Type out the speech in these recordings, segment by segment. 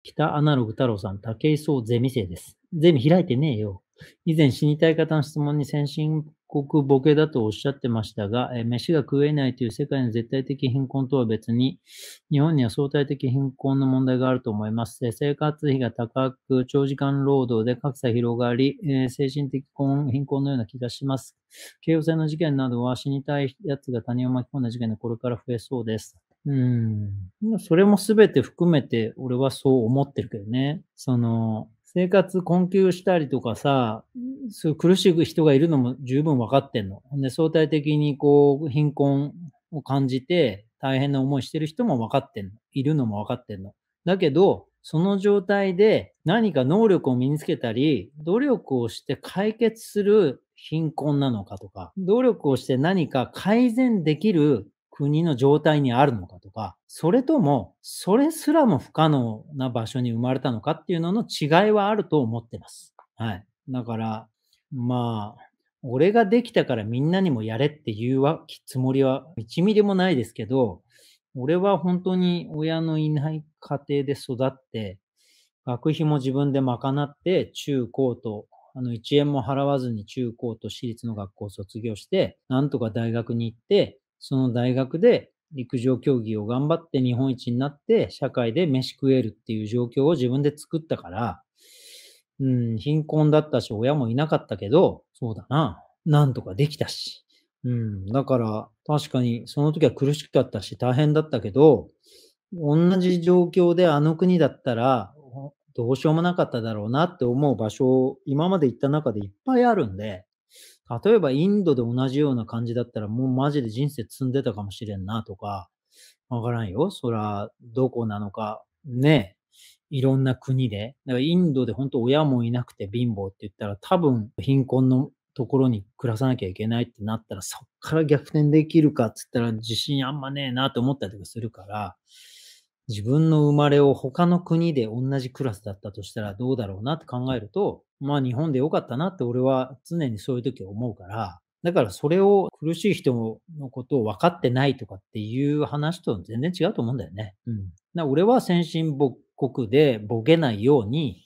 北アナログ太郎さん、武井壮ゼミ生です。ゼミ開いてねえよ。以前死にたい方の質問に先進国ボケだとおっしゃってましたが、飯が食えないという世界の絶対的貧困とは別に、日本には相対的貧困の問題があると思います。生活費が高く、長時間労働で格差広がり、精神的貧困のような気がします。京王線の事件などは死にたい奴が他人を巻き込んだ事件でこれから増えそうです。それもすべて含めて、俺はそう思ってるけどね。生活困窮したりとかさ、そういう苦しい人がいるのも十分分かってんの。で、相対的に貧困を感じて大変な思いしてる人も分かってんの。いるのも分かってんの。だけど、その状態で何か能力を身につけたり、努力をして解決する貧困なのかとか、努力をして何か改善できる国の状態にあるのかとか、それとも、それすらも不可能な場所に生まれたのかっていうのの違いはあると思ってます。はい。だから、俺ができたからみんなにもやれっていうつもりは1ミリもないですけど、俺は本当に親のいない家庭で育って、学費も自分で賄って、中高と、1円も払わずに中高と私立の学校を卒業して、なんとか大学に行って、その大学で陸上競技を頑張って日本一になって、社会で飯食えるっていう状況を自分で作ったから、貧困だったし、親もいなかったけど、そうだな、なんとかできたし。だから、確かにその時は苦しかったし、大変だったけど、同じ状況であの国だったら、どうしようもなかっただろうなって思う場所、今まで行った中でいっぱいあるんで、例えばインドで同じような感じだったら、もうマジで人生積んでたかもしれんなとか、わからんよ。そら、どこなのか、ね、いろんな国で。だからインドで本当親もいなくて貧乏って言ったら、多分貧困のところに暮らさなきゃいけないってなったら、そっから逆転できるかっつったら自信あんまねえなと思ったりとかするから、自分の生まれを他の国で同じクラスだったとしたらどうだろうなって考えると、日本でよかったなって俺は常にそういう時思うから、だからそれを苦しい人のことを分かってないとかっていう話と全然違うと思うんだよね。俺は先進国でボケないように、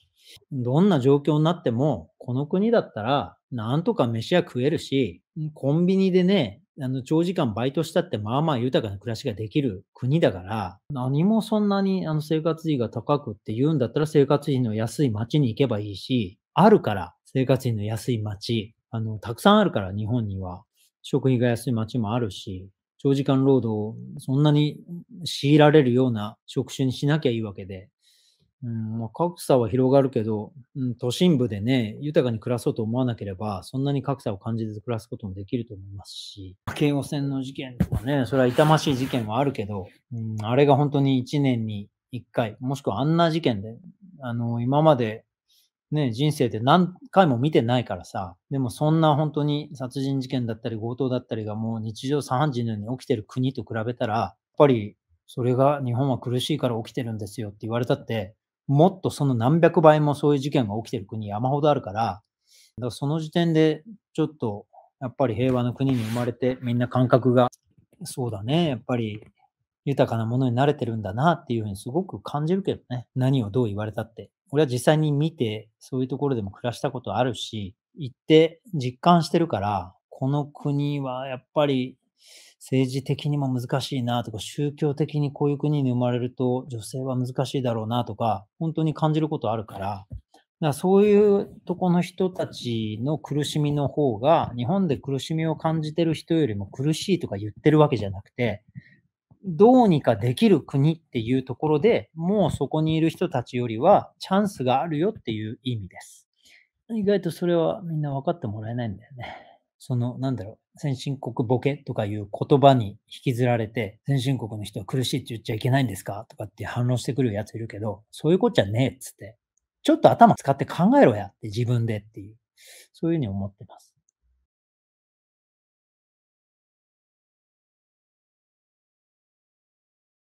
どんな状況になっても、この国だったら、なんとか飯は食えるし、コンビニでね、長時間バイトしたって、まあまあ豊かな暮らしができる国だから、何もそんなに生活費が高くって言うんだったら生活費の安い街に行けばいいし、あるから、生活費の安い街。たくさんあるから、日本には。食費が安い街もあるし、長時間労働、そんなに強いられるような職種にしなきゃいいわけで。格差は広がるけど、都心部でね、豊かに暮らそうと思わなければ、そんなに格差を感じず暮らすこともできると思いますし、京王線の事件とかね、それは痛ましい事件はあるけど、あれが本当に1年に1回、もしくはあんな事件で、今までね、人生で何回も見てないからさ、でもそんな本当に殺人事件だったり強盗だったりがもう日常茶飯事のように起きてる国と比べたら、やっぱりそれが日本は苦しいから起きてるんですよって言われたって、もっとその何百倍もそういう事件が起きてる国山ほどあるから、その時点でちょっとやっぱり平和な国に生まれてみんな感覚が、そうだね、やっぱり豊かなものに慣れてるんだなっていう風にすごく感じるけどね。何をどう言われたって。俺は実際に見て、そういうところでも暮らしたことあるし、行って実感してるから、この国はやっぱり政治的にも難しいなとか、宗教的にこういう国に生まれると女性は難しいだろうなとか、本当に感じることあるから、そういうとこの人たちの苦しみの方が、日本で苦しみを感じてる人よりも苦しいとか言ってるわけじゃなくて、どうにかできる国っていうところで、もうそこにいる人たちよりはチャンスがあるよっていう意味です。意外とそれはみんな分かってもらえないんだよね。先進国ボケとかいう言葉に引きずられて、先進国の人は苦しいって言っちゃいけないんですかとかって反論してくるやついるけど、そういうこっちゃねえっつって。ちょっと頭使って考えろやって自分でっていう、そういうふうに思ってます。